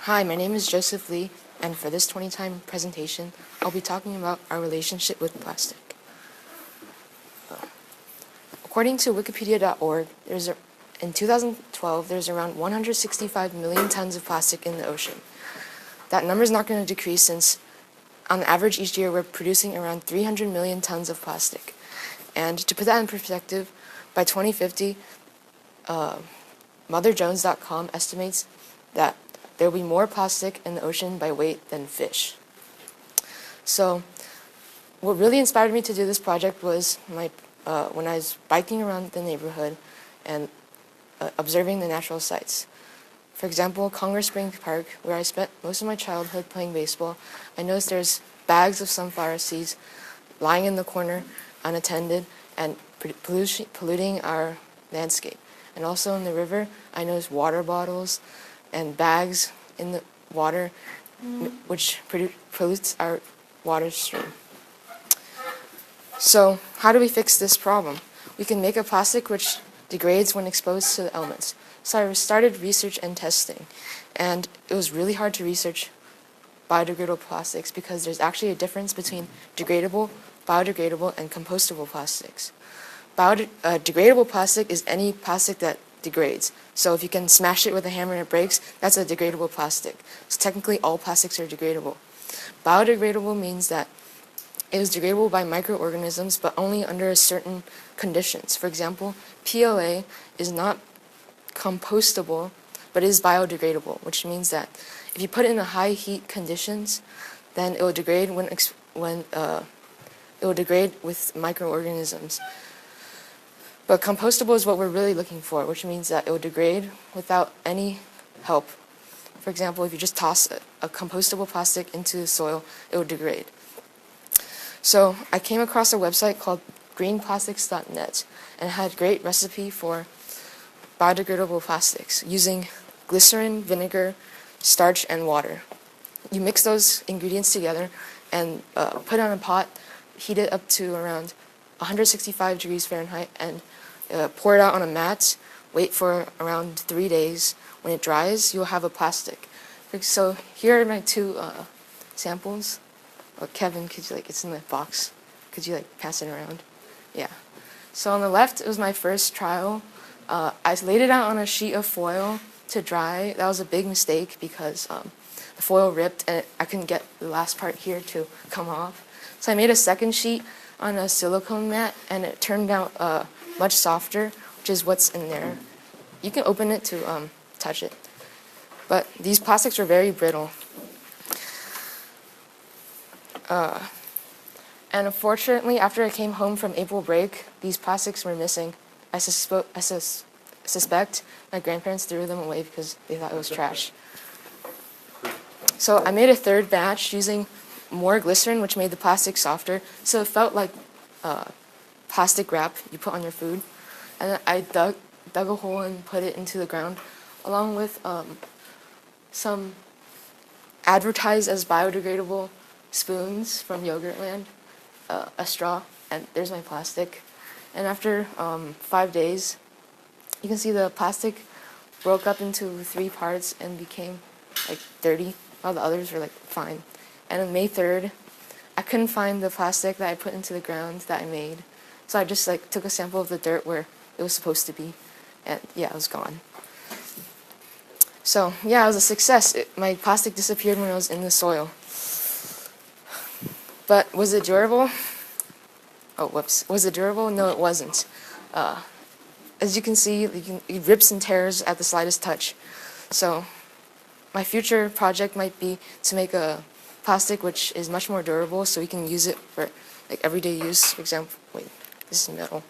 Hi, my name is Joseph Lee, and for this 20-time presentation, I'll be talking about our relationship with plastic. According to wikipedia.org, in 2012, there's around 165 million tons of plastic in the ocean. That number is not going to decrease since, on average each year, we're producing around 300 million tons of plastic. And to put that in perspective, by 2050, MotherJones.com estimates that there will be more plastic in the ocean by weight than fish. So what really inspired me to do this project was when I was biking around the neighborhood and observing the natural sights. For example, Congress Springs Park, where I spent most of my childhood playing baseball, I noticed there's bags of sunflower seeds lying in the corner unattended and polluting our landscape. And also in the river, I noticed water bottles and bags in the water, which pollutes our water stream. So how do we fix this problem? We can make a plastic which degrades when exposed to the elements. So I started research and testing, and it was really hard to research biodegradable plastics because there's actually a difference between degradable, biodegradable, and compostable plastics. Degradable plastic is any plastic that degrades. So if you can smash it with a hammer and it breaks, that's a degradable plastic. So technically all plastics are degradable. Biodegradable means that it is degradable by microorganisms, but only under certain conditions. For example, PLA is not compostable, but is biodegradable, which means that if you put it in a high heat conditions, then it will degrade it will degrade with microorganisms. But compostable is what we're really looking for, which means that it will degrade without any help. For example, if you just toss a compostable plastic into the soil, it will degrade. So I came across a website called greenplastics.net and it had a great recipe for biodegradable plastics using glycerin, vinegar, starch, and water. You mix those ingredients together and put it on a pot, heat it up to around 165 degrees Fahrenheit, and pour it out on a mat, wait for around 3 days. When it dries, you'll have a plastic. So here are my two samples. Kevin, could you, it's in the box. Could you, pass it around? Yeah. So on the left, it was my first trial. I laid it out on a sheet of foil to dry. That was a big mistake because the foil ripped and I couldn't get the last part here to come off. So I made a second sheet on a silicone mat, and it turned out much softer, which is what's in there. You can open it to touch it. But these plastics are very brittle. And unfortunately, after I came home from April break, these plastics were missing. I suspect my grandparents threw them away because they thought it was trash. So I made a third batch using more glycerin, which made the plastic softer, so it felt like plastic wrap you put on your food. And then I dug a hole and put it into the ground, along with some advertised as biodegradable spoons from Yogurtland, a straw, and there's my plastic. And after 5 days, you can see the plastic broke up into 3 parts and became dirty, while the others were fine. And on May 3rd, I couldn't find the plastic that I put into the ground that I made. So I just took a sample of the dirt where it was supposed to be, and yeah, it was gone. So yeah, it was a success. My plastic disappeared when I was in the soil. But was it durable? Oh, whoops. Was it durable? No, it wasn't. As you can see, it rips and tears at the slightest touch. So my future project might be to make a plastic which is much more durable, so we can use it for everyday use. For example, this is metal,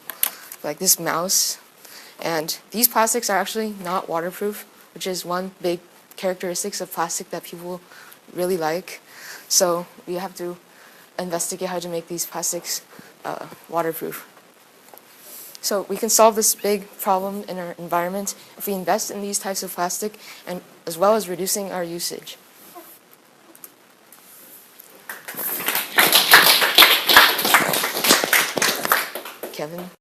like this mouse. And these plastics are actually not waterproof, which is one big characteristic of plastic that people really like. So we have to investigate how to make these plastics waterproof. So we can solve this big problem in our environment if we invest in these types of plastic, and as well as reducing our usage.